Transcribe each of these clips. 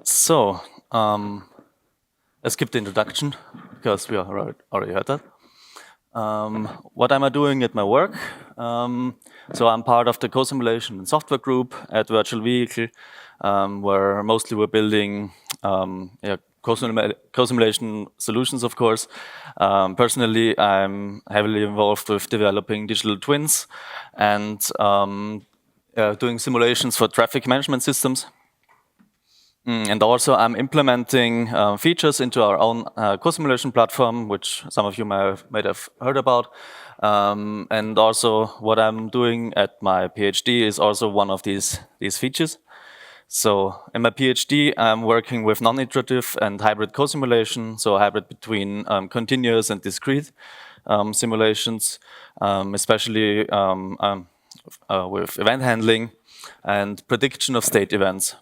So, I skipped the introduction because we already heard that. What am I doing at my work? So I'm part of the co-simulation and software group at Virtual Vehicle, where mostly we're building co-simulation solutions, of course. Personally, I'm heavily involved with developing digital twins and doing simulations for traffic management systems. And also, I'm implementing features into our own co-simulation platform, which some of you might have heard about. And also, what I'm doing at my PhD is also one of these features. So, in my PhD, I'm working with non-iterative and hybrid co-simulation, so hybrid between continuous and discrete simulations, especially with event handling and prediction of state events.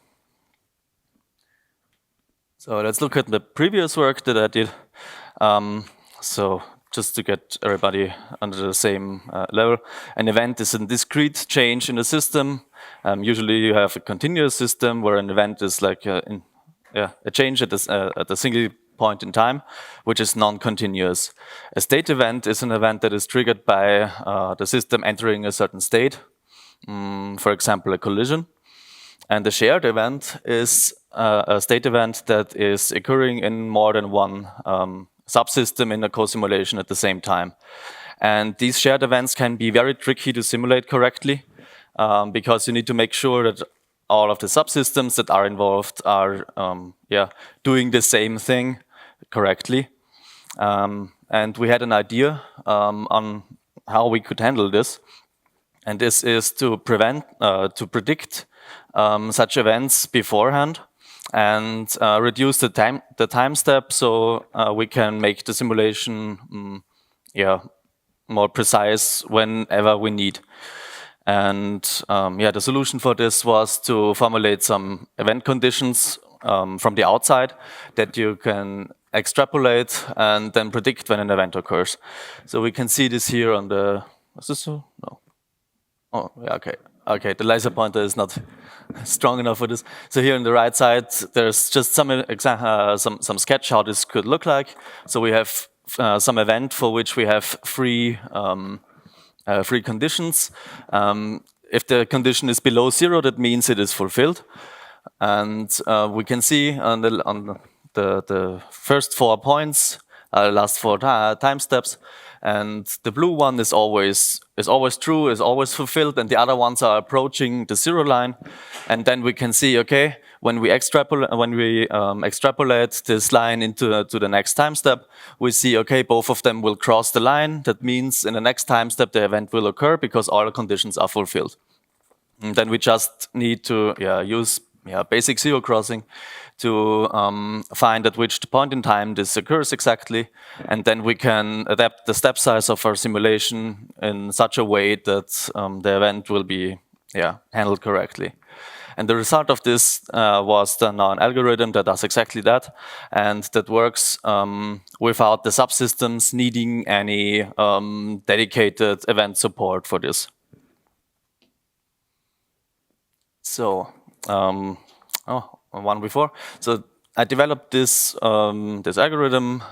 So let's look at the previous work that I did. So just to get everybody under the same level, an event is a discrete change in the system. Usually you have a continuous system where an event is like a change at a single point in time, which is non-continuous. A state event is an event that is triggered by the system entering a certain state, for example, a collision. And the shared event is a state event that is occurring in more than one subsystem in a co-simulation at the same time. And these shared events can be very tricky to simulate correctly because you need to make sure that all of the subsystems that are involved are doing the same thing correctly. And we had an idea on how we could handle this. And this is to predict such events beforehand and reduce the time step so we can make the simulation more precise whenever we need. And the solution for this was to formulate some event conditions from the outside that you can extrapolate and then predict when an event occurs. So we can see this here on the, is this so? No. Oh, yeah, okay. Okay, the laser pointer is not strong enough for this. So here on the right side, there's just some sketch how this could look like. So we have some event for which we have three conditions. If the condition is below 0, that means it is fulfilled. And we can see on the first 4 points, last 4 time steps, and the blue one is always true, is always fulfilled, and the other ones are approaching the 0 line. And then we can see, okay, when we extrapolate this line into the next time step, we see, okay, both of them will cross the line. That means in the next time step, the event will occur because all the conditions are fulfilled. And then we just need to use basic zero crossing to find at which point in time this occurs exactly, and then we can adapt the step size of our simulation in such a way that the event will be handled correctly. And the result of this was then an algorithm that does exactly that, and that works without the subsystems needing any dedicated event support for this. So, one before. So I developed this algorithm,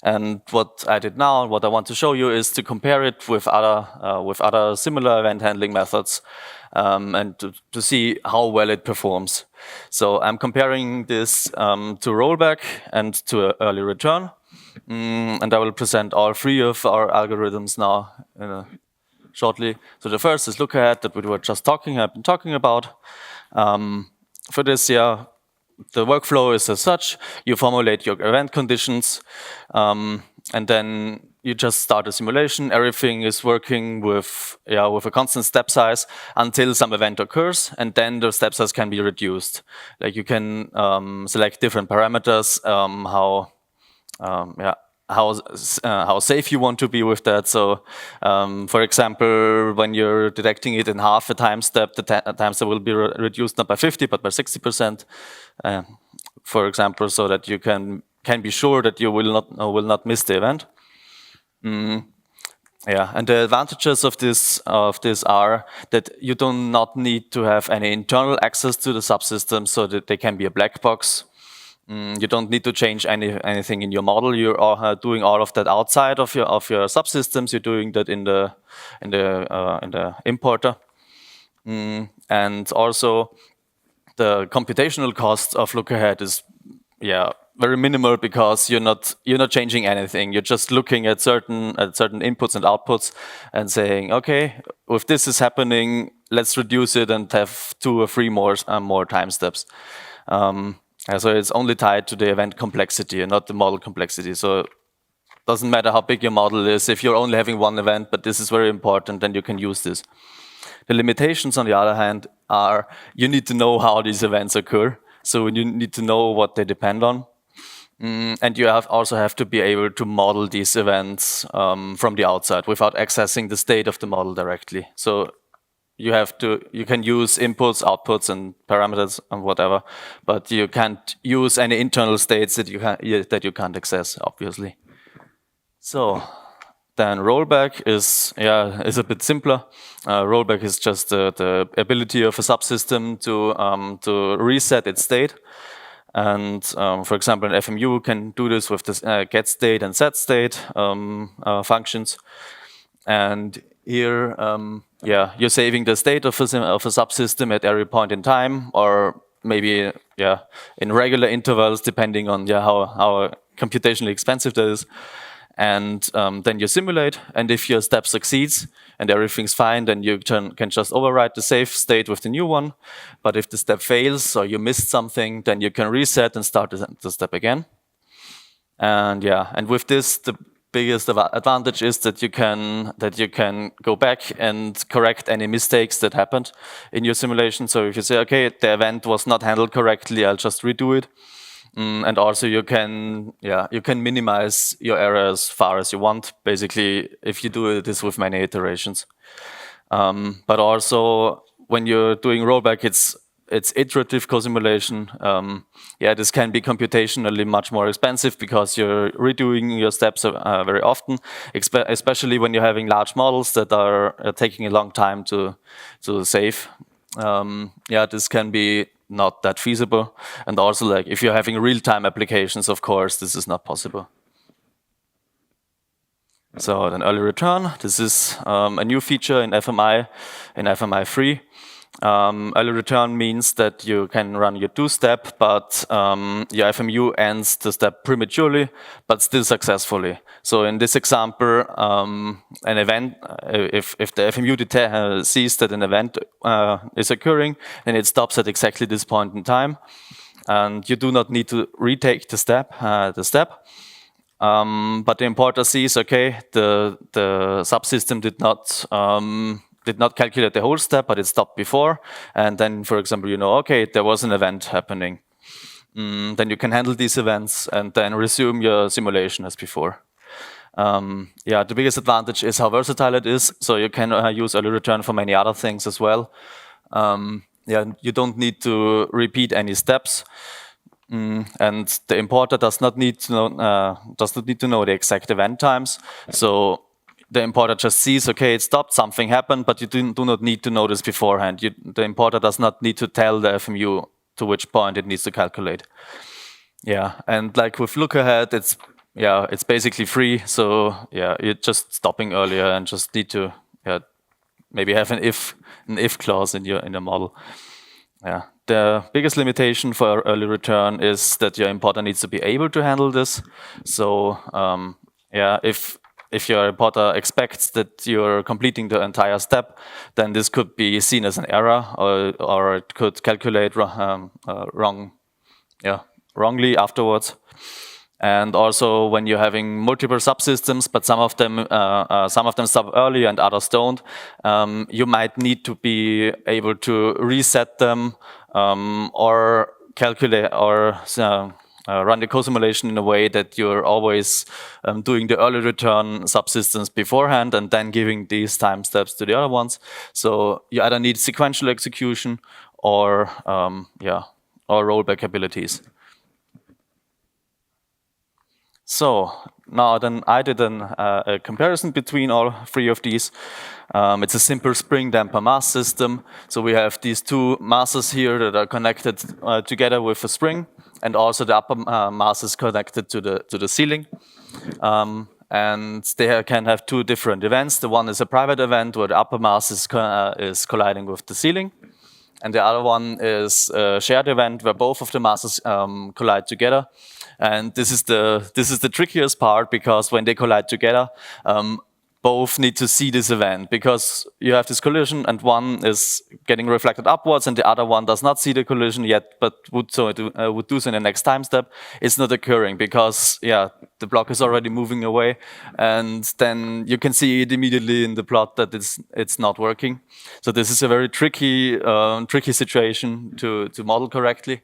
and what I did now, what I want to show you, is to compare it with other similar event handling methods, and to see how well it performs. So I'm comparing this to rollback and to early return, and I will present all 3 of our algorithms now shortly. So the first is LookAhead that we were just talking about. For this, the workflow is as such: you formulate your event conditions, and then you just start a simulation. Everything is working with a constant step size until some event occurs, and then the step size can be reduced. Like you can select different parameters, how safe you want to be with that. So, for example, when you're detecting it in half a time step, the time step will be reduced not by 50 but by 60%, for example, so that you can be sure that you will not miss the event. Yeah, and the advantages of this are that you do not need to have any internal access to the subsystem, so that they can be a black box. You don't need to change anything in your model. You're doing all of that outside of your subsystems. You're doing that in the importer, and also the computational cost of LookAhead is very minimal, because you're not changing anything. You're just looking at certain inputs and outputs and saying, okay, if this is happening, let's reduce it and have 2 or 3 more time steps. So it's only tied to the event complexity and not the model complexity. So it doesn't matter how big your model is. If you're only having one event, but this is very important, then you can use this. The limitations, on the other hand, are you need to know how these events occur. So you need to know what they depend on. And you also have to be able to model these events from the outside without accessing the state of the model directly. So you can use inputs, outputs, and parameters and whatever, but you can't use any internal states that you can't access, obviously. So then rollback is a bit simpler. Rollback is just the ability of a subsystem to reset its state. And for example, an FMU can do this with this get state and set state functions. And here, you're saving the state of a subsystem at every point in time, or maybe in regular intervals, depending on how computationally expensive that is. And then you simulate, and if your step succeeds and everything's fine, then you can just overwrite the save state with the new one. But if the step fails or you missed something, then you can reset and start the step again. And with this, the biggest advantage is that you can go back and correct any mistakes that happened in your simulation. So if you say, okay, the event was not handled correctly, I'll just redo it. And also you can minimize your error as far as you want, basically, if you do this with many iterations. But also when you're doing rollback, it's iterative co-simulation. This can be computationally much more expensive because you're redoing your steps very often, especially when you're having large models that are taking a long time to save. This can be not that feasible. And also, like, if you're having real-time applications, of course, this is not possible. So then early return, this is a new feature in FMI 3. Early return means that you can run your do-step, but your FMU ends the step prematurely, but still successfully. So in this example, an event, if the FMU sees that an event is occurring, then it stops at exactly this point in time, and you do not need to retake the step. But the importer sees, okay, the subsystem did not calculate the whole step, but it stopped before. And then, for example, okay, there was an event happening. Then you can handle these events and then resume your simulation as before. The biggest advantage is how versatile it is. So you can use early return for many other things as well. You don't need to repeat any steps. And the importer does not need to know the exact event times. So the importer just sees, okay, it stopped, something happened, but you do not need to know this beforehand. The importer does not need to tell the FMU to which point it needs to calculate. And like with LookAhead, it's basically free. So you're just stopping earlier and just need to maybe have an if clause in your model. The biggest limitation for early return is that your importer needs to be able to handle this. So if your importer expects that you're completing the entire step, then this could be seen as an error, or it could calculate wrongly afterwards. And also, when you're having multiple subsystems, but some of them stop early and others don't, you might need to be able to reset them or calculate or run the co-simulation in a way that you're always doing the early return subsystems beforehand and then giving these time steps to the other ones. So you either need sequential execution or rollback abilities. So now then I did a comparison between all three of these. It's a simple spring damper mass system. So we have these two masses here that are connected together with a spring, and also the upper mass is connected to the ceiling. And they can have two different events. The one is a private event where the upper mass is colliding with the ceiling. And the other one is a shared event where both of the masses collide together. And this is the trickiest part, because when they collide together, both need to see this event, because you have this collision and one is getting reflected upwards and the other one does not see the collision yet, but would do so in the next time step. It's not occurring because the block is already moving away, and then you can see it immediately in the plot that it's not working. So this is a very tricky situation to model correctly.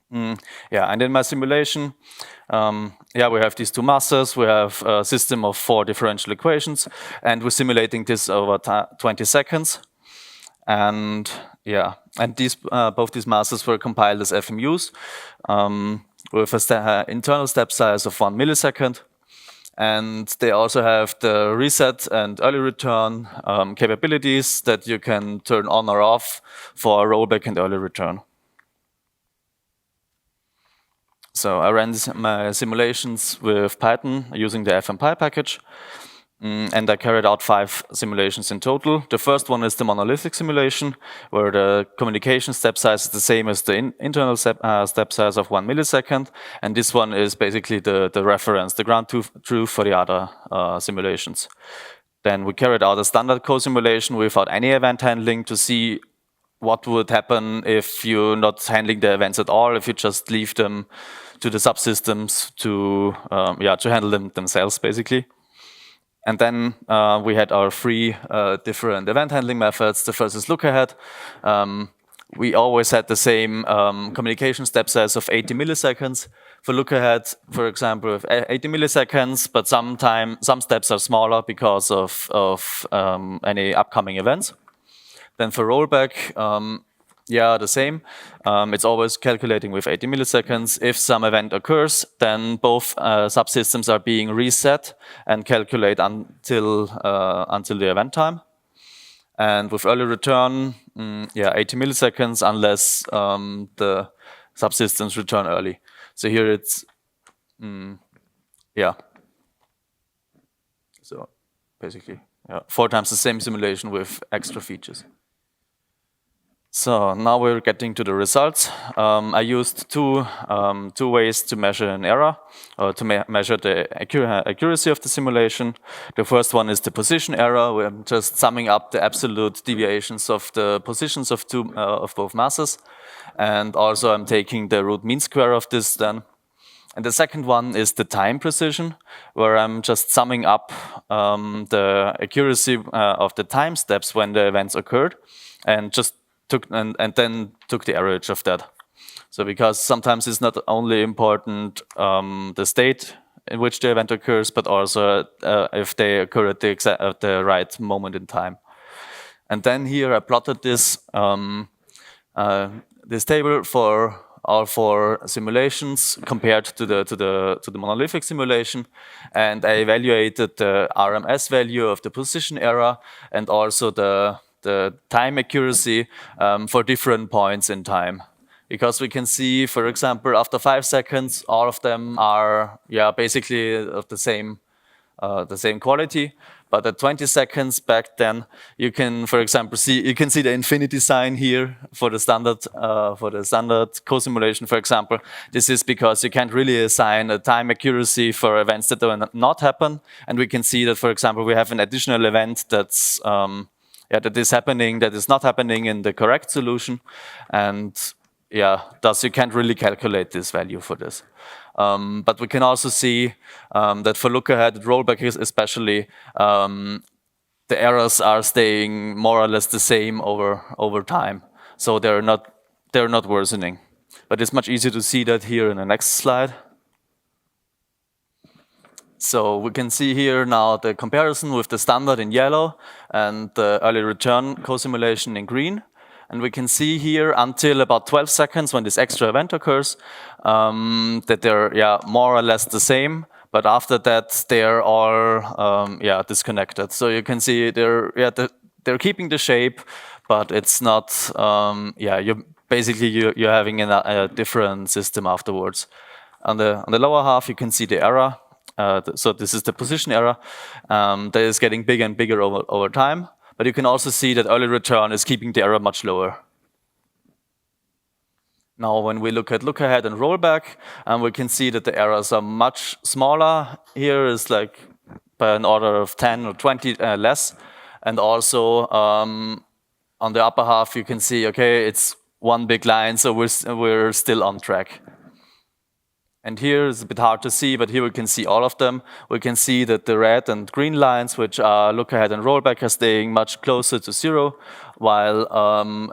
And in my simulation, we have these two masses. We have a system of 4 differential equations, and we're simulating this over 20 seconds. And both these masses were compiled as FMUs with an internal step size of 1 millisecond. And they also have the reset and early return capabilities that you can turn on or off for rollback and early return. So I ran my simulations with Python using the fmpy package, and I carried out 5 simulations in total. The first one is the monolithic simulation, where the communication step size is the same as the internal step size of 1 millisecond, and this one is basically the reference, the ground truth for the other simulations. Then we carried out a standard co-simulation without any event handling to see what would happen if you're not handling the events at all, if you just leave them to the subsystems to handle them themselves, basically. And then we had our 3 different event handling methods. The first is LookAhead. We always had the same communication step size of 80 milliseconds. For LookAhead, for example, 80 milliseconds, but some steps are smaller because of any upcoming events. Then for rollback, the same. It's always calculating with 80 milliseconds. If some event occurs, then both subsystems are being reset and calculate until the event time. And with early return, 80 milliseconds unless the subsystems return early. So here it's, So basically, 4 times the same simulation with extra features. So now we're getting to the results. I used two ways to measure an error, or to measure the accuracy of the simulation. The first one is the position error, where I'm just summing up the absolute deviations of the positions of both masses. And also I'm taking the root mean square of this then. And the second one is the time precision, where I'm just summing up the accuracy of the time steps when the events occurred, and just then took the average of that. So because sometimes it's not only important the state in which the event occurs, but also if they occur at the right moment in time. And then here I plotted this this table for all 4 simulations compared to the monolithic simulation, and I evaluated the RMS value of the position error and also the time accuracy for different points in time. Because we can see, for example, after 5 seconds, all of them are basically of the same quality. But at 20 seconds back then, you can, for example, see the infinity sign here for the standard co-simulation, for example. This is because you can't really assign a time accuracy for events that do not happen. And we can see that, for example, we have an additional event that's that is not happening in the correct solution, and thus you can't really calculate this value for this. But we can also see that for LookAhead, rollback especially, the errors are staying more or less the same over time, so they're not worsening. But it's much easier to see that here in the next slide. So we can see here now the comparison with the standard in yellow and the early return co-simulation in green. And we can see here until about 12 seconds when this extra event occurs, that they're more or less the same. But after that, they're all disconnected. So you can see they're keeping the shape, but it's not. You're having a different system afterwards. On the lower half, you can see the error. So this is the position error that is getting bigger and bigger over time. But you can also see that early return is keeping the error much lower. Now, when we look at LookAhead and rollback, we can see that the errors are much smaller. Here is like by an order of 10 or 20 less. And also on the upper half, you can see, okay, it's one big line, so we're still on track. And here it's a bit hard to see, but here we can see all of them. We can see that the red and green lines, which are LookAhead and rollback, are staying much closer to 0, while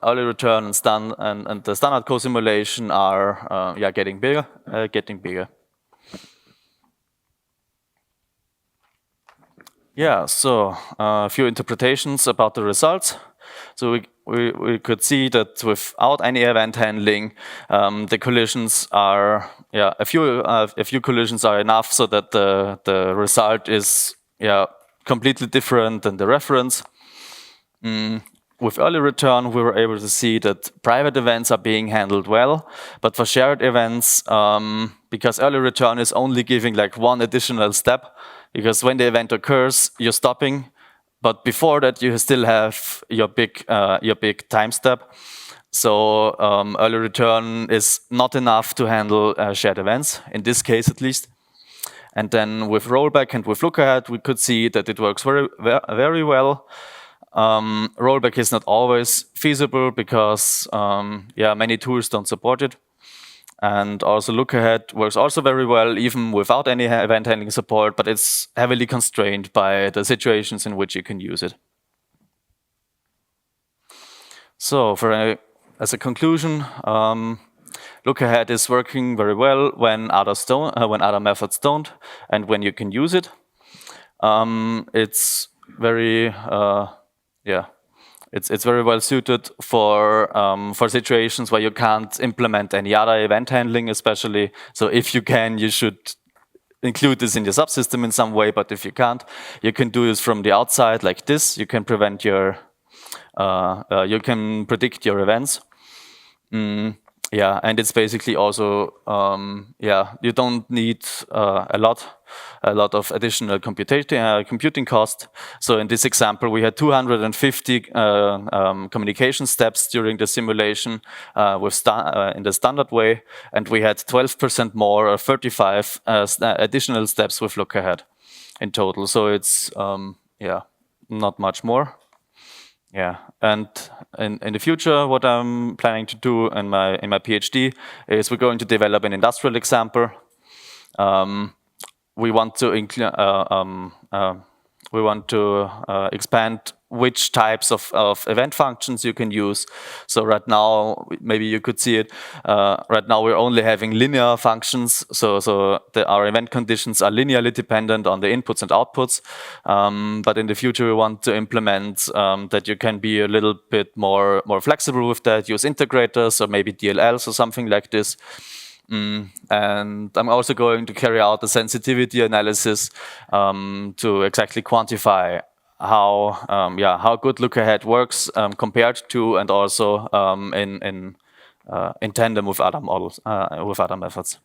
early return and the standard co-simulation are getting bigger. Yeah, so a few interpretations about the results. So we could see that without any event handling, the collisions are a few collisions are enough so that the result is completely different than the reference. With early return, we were able to see that private events are being handled well, but for shared events, because early return is only giving like one additional step, because when the event occurs, you're stopping. But before that, you still have your big time step. So early return is not enough to handle shared events, in this case at least. And then with rollback and with LookAhead, we could see that it works very, very well. Rollback is not always feasible because many tools don't support it. And also LookAhead works also very well, even without any event handling support, but it's heavily constrained by the situations in which you can use it. So as a conclusion, LookAhead is working very well when other methods don't, and when you can use it. It's very It's very well suited for situations where you can't implement any other event handling, especially. So if you can, you should include this in your subsystem in some way. But if you can't, you can do this from the outside like this. You can predict your events. And it's basically also you don't need a lot of additional computing cost. So in this example, we had 250 communication steps during the simulation in the standard way, and we had 12% more, or 35 additional steps with LookAhead in total. So it's not much more. Yeah, and in the future, what I'm planning to do in my PhD is we're going to develop an industrial example. We want to expand which types of event functions you can use. So right now, maybe you could see it. Right now, we're only having linear functions. So our event conditions are linearly dependent on the inputs and outputs. But in the future, we want to implement that you can be a little bit more flexible with that. Use integrators or maybe DLLs or something like this. And I'm also going to carry out a sensitivity analysis to exactly quantify how good LookAhead works compared to, and also in tandem with other models, with other methods.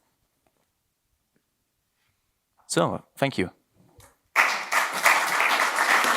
So, thank you.